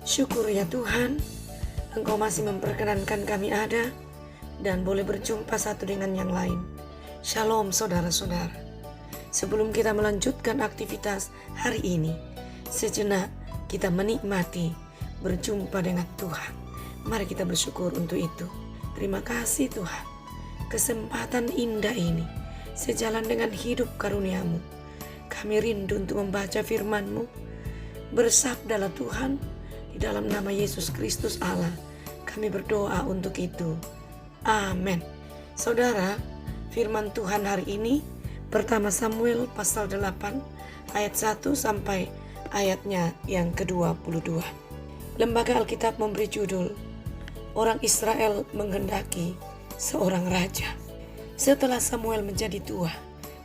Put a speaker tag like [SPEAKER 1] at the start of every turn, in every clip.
[SPEAKER 1] Syukur ya Tuhan, Engkau masih memperkenankan kami ada dan boleh berjumpa satu dengan yang lain. Shalom saudara-saudara. Sebelum kita melanjutkan aktivitas hari ini, sejenak kita menikmati berjumpa dengan Tuhan. Mari kita bersyukur untuk itu. Terima kasih Tuhan, kesempatan indah ini sejalan dengan hidup karunia-Mu. Kami rindu untuk membaca firman-Mu. Bersabdalah Tuhan, di dalam nama Yesus Kristus Allah, kami berdoa untuk itu. Amin. Saudara, firman Tuhan hari ini pertama Samuel pasal 8 ayat 1 sampai ayatnya yang ke-22. Lembaga Alkitab memberi judul, Orang Israel menghendaki seorang raja. Setelah Samuel menjadi tua,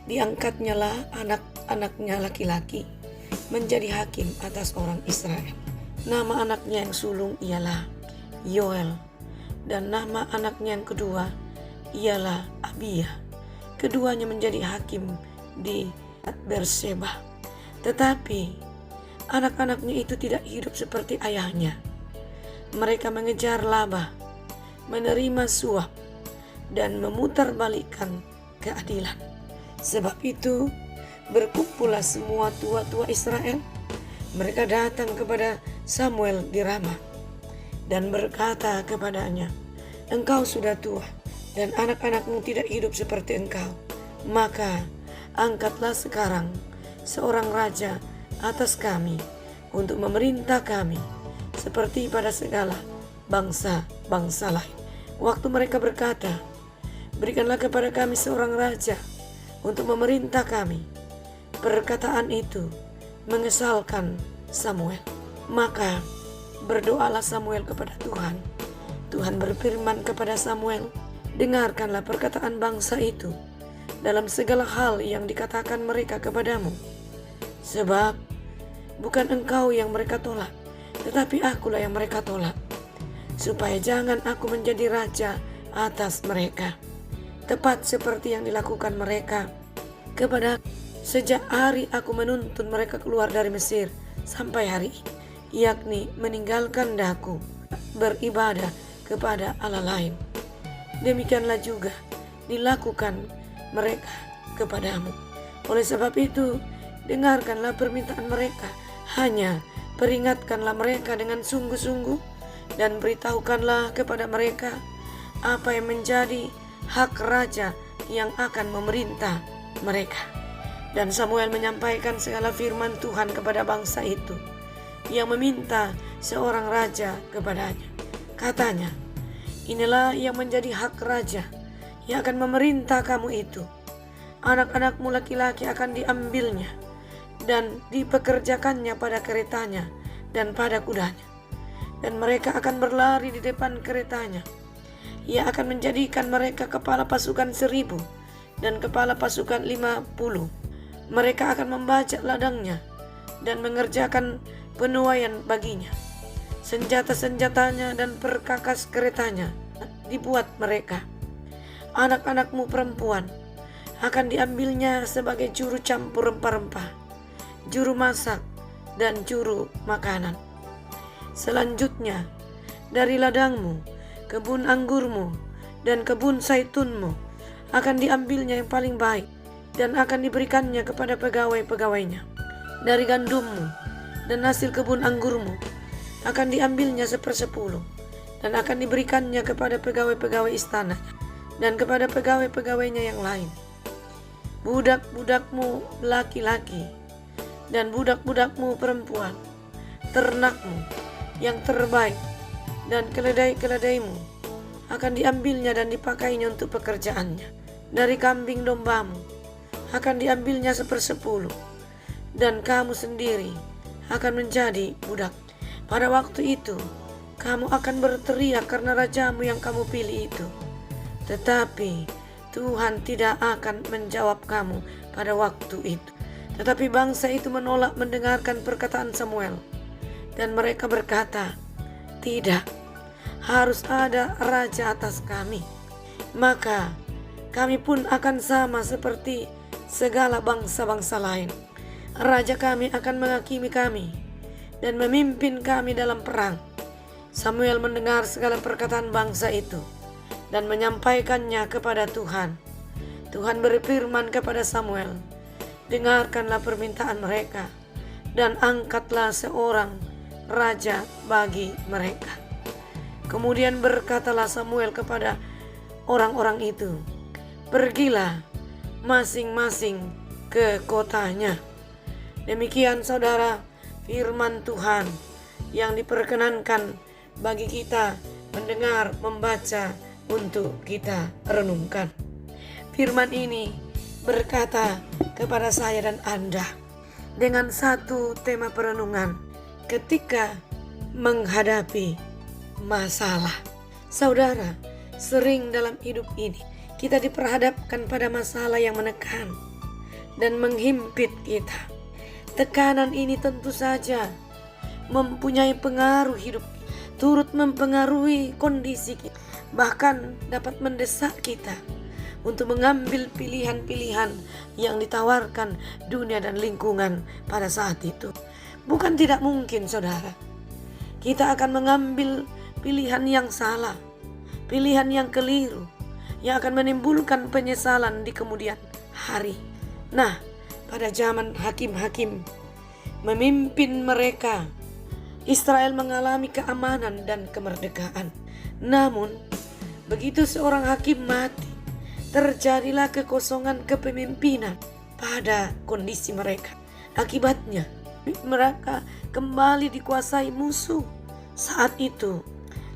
[SPEAKER 1] diangkatnyalah anak-anaknya laki-laki menjadi hakim atas orang Israel. Nama anaknya yang sulung ialah Yoel, dan nama anaknya yang kedua ialah Abia. Keduanya menjadi hakim di Berseba. Tetapi anak-anaknya itu tidak hidup seperti ayahnya. Mereka mengejar laba, menerima suap, dan memutarbalikkan keadilan. Sebab itu berkumpullah semua tua-tua Israel. Mereka datang kepada Samuel di Rama dan berkata kepadanya, Engkau sudah tua dan anak-anakmu tidak hidup seperti engkau. Maka angkatlah sekarang seorang raja atas kami untuk memerintah kami seperti pada segala bangsa-bangsa lain. Waktu mereka berkata, berikanlah kepada kami seorang raja untuk memerintah kami, perkataan itu mengesalkan Samuel. Maka berdoalah Samuel kepada Tuhan. Tuhan berfirman kepada Samuel, dengarkanlah perkataan bangsa itu dalam segala hal yang dikatakan mereka kepadamu. Sebab bukan engkau yang mereka tolak, tetapi akulah yang mereka tolak, supaya jangan aku menjadi raja atas mereka, tepat seperti yang dilakukan mereka kepada sejak hari aku menuntun mereka keluar dari Mesir sampai hari ini, yakni meninggalkan daku, beribadah kepada Allah lain. Demikianlah juga dilakukan mereka kepadamu. Oleh sebab itu, dengarkanlah permintaan mereka, hanya peringatkanlah mereka dengan sungguh-sungguh, dan beritahukanlah kepada mereka apa yang menjadi hak raja yang akan memerintah mereka. Dan Samuel menyampaikan segala firman Tuhan kepada bangsa itu yang meminta seorang raja kepadanya. Katanya, inilah yang menjadi hak raja yang akan memerintah kamu itu. Anak-anakmu laki-laki akan diambilnya dan dipekerjakannya pada keretanya dan pada kudanya. Dan mereka akan berlari di depan keretanya. Ia akan menjadikan mereka kepala pasukan 1,000 dan kepala pasukan 50. Mereka akan membajak ladangnya dan mengerjakan penuaian baginya. Senjata-senjatanya dan perkakas keretanya dibuat mereka. Anak-anakmu perempuan akan diambilnya sebagai juru campur rempah-rempah, juru masak, dan juru makanan. Selanjutnya, dari ladangmu, kebun anggurmu, dan kebun zaitunmu akan diambilnya yang paling baik, dan akan diberikannya kepada pegawai-pegawainya. Dari gandummu dan hasil kebun anggurmu akan diambilnya 1/10, dan akan diberikannya kepada pegawai-pegawai istana dan kepada pegawai-pegawainya yang lain. Budak-budakmu laki-laki dan budak-budakmu perempuan, ternakmu yang terbaik dan keledai-keledaimu akan diambilnya dan dipakainya untuk pekerjaannya. Dari kambing dombamu akan diambilnya 1/10, dan kamu sendiri akan menjadi budak. Pada waktu itu, kamu akan berteriak karena rajamu yang kamu pilih itu. Tetapi Tuhan tidak akan menjawab kamu pada waktu itu. Tetapi bangsa itu menolak mendengarkan perkataan Samuel. Dan mereka berkata, tidak, harus ada raja atas kami. Maka kami pun akan sama seperti segala bangsa-bangsa lain. Raja kami akan menghakimi kami dan memimpin kami dalam perang." Samuel mendengar segala perkataan bangsa itu dan menyampaikannya kepada Tuhan. Tuhan berfirman kepada Samuel, "Dengarkanlah permintaan mereka dan angkatlah seorang raja bagi mereka." Kemudian berkatalah Samuel kepada orang-orang itu, "Pergilah masing-masing ke kotanya." Demikian saudara firman Tuhan yang diperkenankan bagi kita mendengar, membaca, untuk kita renungkan. Firman ini berkata kepada saya dan Anda dengan satu tema perenungan, ketika menghadapi masalah. Saudara, sering dalam hidup ini kita diperhadapkan pada masalah yang menekan dan menghimpit kita. Tekanan ini tentu saja mempunyai pengaruh hidup, turut mempengaruhi kondisi kita, bahkan dapat mendesak kita untuk mengambil pilihan-pilihan yang ditawarkan dunia dan lingkungan pada saat itu. Bukan tidak mungkin saudara, kita akan mengambil pilihan yang salah, pilihan yang keliru, yang akan menimbulkan penyesalan di kemudian hari. Nah, pada zaman hakim-hakim memimpin mereka, Israel mengalami keamanan dan kemerdekaan. Namun, begitu seorang hakim mati, terjadilah kekosongan kepemimpinan pada kondisi mereka. Akibatnya, mereka kembali dikuasai musuh. Saat itu,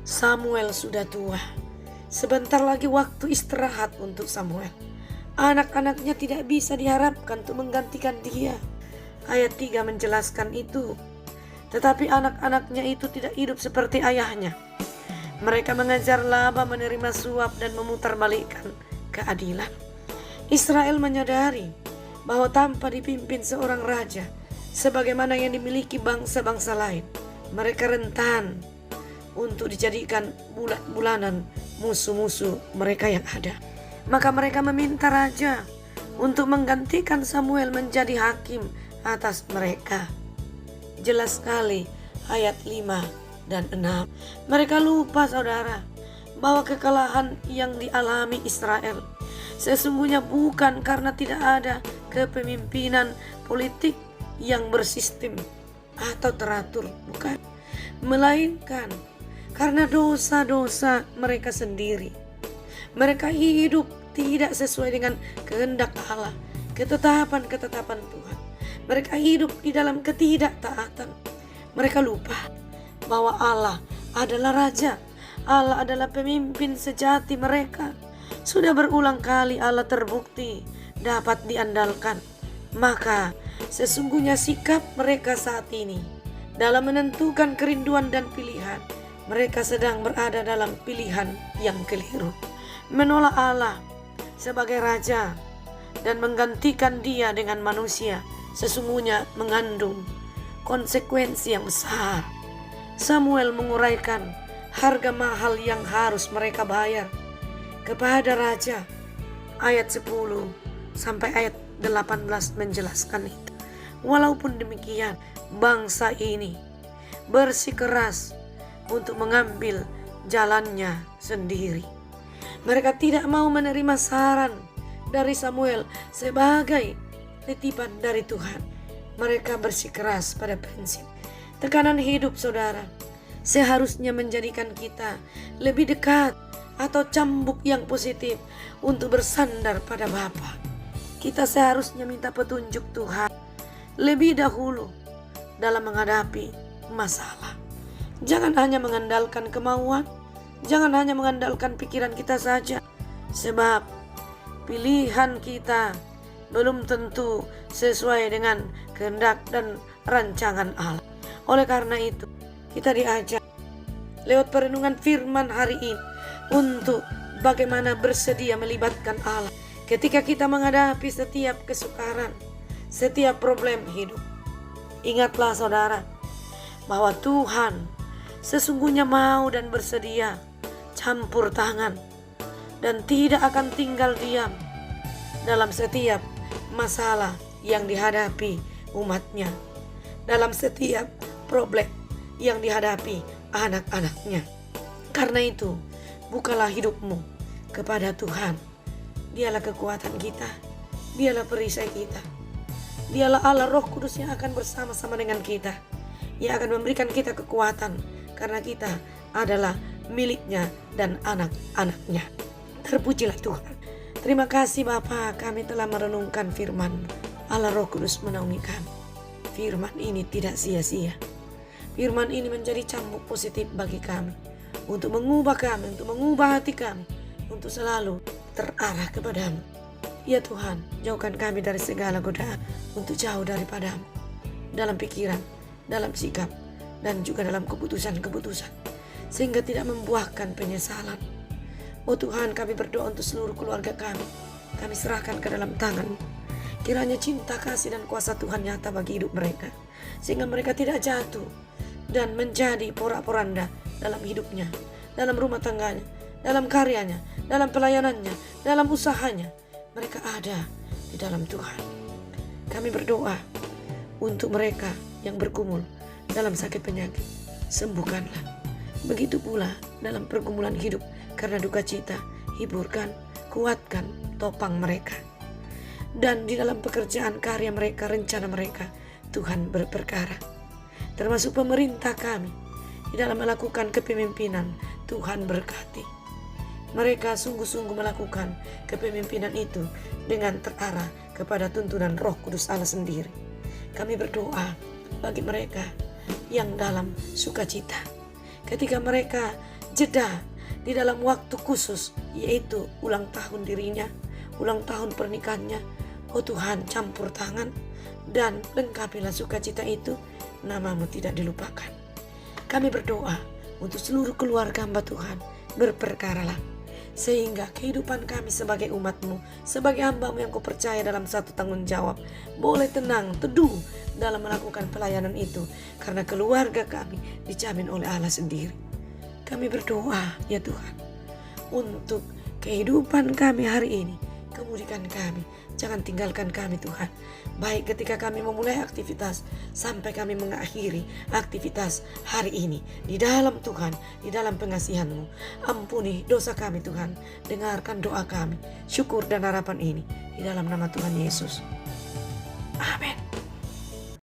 [SPEAKER 1] Samuel sudah tua. Sebentar lagi waktu istirahat untuk Samuel. Anak-anaknya tidak bisa diharapkan untuk menggantikan dia. Ayat 3 menjelaskan itu. Tetapi anak-anaknya itu tidak hidup seperti ayahnya. Mereka mengejar laba, menerima suap, dan memutarbalikkan keadilan. Israel menyadari bahwa tanpa dipimpin seorang raja sebagaimana yang dimiliki bangsa-bangsa lain, mereka rentan untuk dijadikan bulat-bulanan musuh-musuh mereka yang ada. Maka mereka meminta raja untuk menggantikan Samuel menjadi hakim atas mereka. Jelas sekali ayat 5 dan 6. Mereka lupa saudara bahwa kekalahan yang dialami Israel sesungguhnya bukan karena tidak ada kepemimpinan politik yang bersistem atau teratur, bukan, melainkan karena dosa-dosa mereka sendiri. Mereka hidup tidak sesuai dengan kehendak Allah, ketetapan-ketetapan Tuhan. Mereka hidup di dalam ketidaktaatan. Mereka lupa bahwa Allah adalah Raja, Allah adalah pemimpin sejati mereka. Sudah berulang kali Allah terbukti dapat diandalkan. Maka sesungguhnya sikap mereka saat ini dalam menentukan kerinduan dan pilihan, mereka sedang berada dalam pilihan yang keliru. Menolak Allah sebagai Raja dan menggantikan Dia dengan manusia sesungguhnya mengandung konsekuensi yang besar. Samuel menguraikan harga mahal yang harus mereka bayar kepada Raja. Ayat 10 sampai ayat 18 menjelaskan itu. Walaupun demikian, bangsa ini bersikeras untuk mengambil jalannya sendiri. Mereka tidak mau menerima saran dari Samuel sebagai titipan dari Tuhan. Mereka bersikeras pada prinsip. Tekanan hidup saudara seharusnya menjadikan kita lebih dekat atau cambuk yang positif untuk bersandar pada Bapa. Kita seharusnya minta petunjuk Tuhan lebih dahulu dalam menghadapi masalah. Jangan hanya mengandalkan kemauan, jangan hanya mengandalkan pikiran kita saja, sebab pilihan kita belum tentu sesuai dengan kehendak dan rancangan Allah. Oleh karena itu, kita diajak lewat perenungan firman hari ini untuk bagaimana bersedia melibatkan Allah ketika kita menghadapi setiap kesukaran, setiap problem hidup. Ingatlah saudara bahwa Tuhan sesungguhnya mau dan bersedia campur tangan dan tidak akan tinggal diam dalam setiap masalah yang dihadapi umatnya, dalam setiap problem yang dihadapi anak-anaknya. Karena itu, bukalah hidupmu kepada Tuhan. Dialah kekuatan kita, Dialah perisai kita, Dialah Allah Roh Kudus yang akan bersama-sama dengan kita, yang akan memberikan kita kekuatan, karena kita adalah miliknya dan anak-anaknya. Terpujilah Tuhan. Terima kasih Bapa, kami telah merenungkan firman. Allah Roh Kudus menaungi kami. Firman ini tidak sia-sia. Firman ini menjadi cambuk positif bagi kami, untuk mengubah kami, untuk mengubah hati kami, untuk selalu terarah kepadamu. Ya Tuhan, jauhkan kami dari segala godaan, untuk jauh daripadamu, dalam pikiran, dalam sikap, dan juga dalam keputusan-keputusan, sehingga tidak membuahkan penyesalan. Oh Tuhan, kami berdoa untuk seluruh keluarga kami serahkan ke dalam tangan-Mu. Kiranya cinta, kasih, dan kuasa Tuhan nyata bagi hidup mereka, sehingga mereka tidak jatuh dan menjadi porak-poranda dalam hidupnya, dalam rumah tangganya, dalam karyanya, dalam pelayanannya, dalam usahanya. Mereka ada di dalam Tuhan. Kami berdoa untuk mereka yang bergumul dalam sakit penyakit, sembuhkanlah. Begitu pula dalam pergumulan hidup karena duka cita, hiburkan, kuatkan, topang mereka. Dan di dalam pekerjaan karya mereka, rencana mereka, Tuhan berperkara. Termasuk pemerintah kami, di dalam melakukan kepemimpinan, Tuhan berkati. Mereka sungguh-sungguh melakukan kepemimpinan itu dengan terarah kepada tuntunan Roh Kudus Allah sendiri. Kami berdoa bagi mereka yang dalam sukacita, ketika mereka jeda di dalam waktu khusus, yaitu ulang tahun dirinya, ulang tahun pernikahannya. Oh Tuhan, campur tangan dan lengkapilah sukacita itu, nama-Mu tidak dilupakan. Kami berdoa untuk seluruh keluarga hamba Tuhan, berperkaralah, sehingga kehidupan kami sebagai umat-Mu, sebagai hamba-Mu yang Kau percaya dalam satu tanggung jawab, boleh tenang, teduh dalam melakukan pelayanan itu, karena keluarga kami dijamin oleh Allah sendiri. Kami berdoa ya Tuhan, untuk kehidupan kami hari ini. Kemudikan kami, jangan tinggalkan kami Tuhan, baik ketika kami memulai aktivitas sampai kami mengakhiri aktivitas hari ini. Di dalam Tuhan, di dalam pengasihan-Mu, ampuni dosa kami Tuhan, dengarkan doa kami, syukur dan harapan ini di dalam nama Tuhan Yesus. Amin.